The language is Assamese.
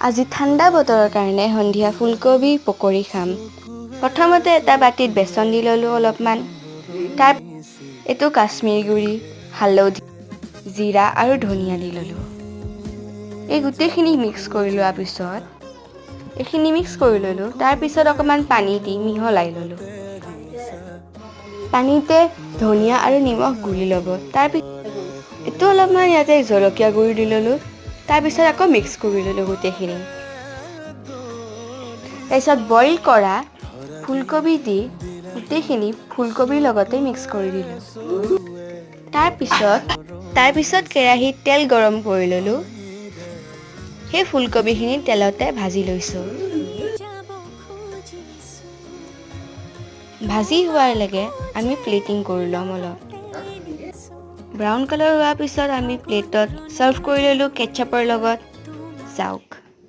আজি ঠাণ্ডা বতৰৰ কাৰণে সন্ধিয়া ফুলকবি পকৰি খাম। প্ৰথমতে এটা বাটিত বেচন দি ল'লোঁ অলপমান। তাৰ এইটো কাশ্মীৰী গুড়ি, হালধি, জিৰা আৰু ধনিয়া দি ল'লোঁ। এই গোটেইখিনি মিক্স কৰি লোৱাৰ পিছত এইখিনি মিক্স কৰি ল'লোঁ। তাৰপিছত অকণমান পানী দি মিহলাই ল'লোঁ। পানীতে ধনিয়া আৰু নিমখ গুলি ল'ব। এইটো অলপমান ইয়াতে জলকীয়া গুড়ি দি ল'লোঁ। তাৰপিছত আকৌ মিক্স কৰি ল'লোঁ গোটেইখিনি। তাৰপিছত বইল কৰা ফুলকবি দি গোটেইখিনি ফুলকবিৰ লগতে মিক্স কৰি দিলোঁ। তাৰপিছত কেৰাহীত তেল গৰম কৰি ল'লোঁ। সেই ফুলকবিখিনি তেলতে ভাজি লৈছোঁ। ভাজি হোৱালৈকে আমি প্লেটিং কৰি ল'ম অলপ। ব্ৰাউন কালাৰ হোৱাৰ পিছত আমি প্লেটত ছাৰ্ভ কৰি ল'লোঁ কেটচাপৰ লগত। যাওক।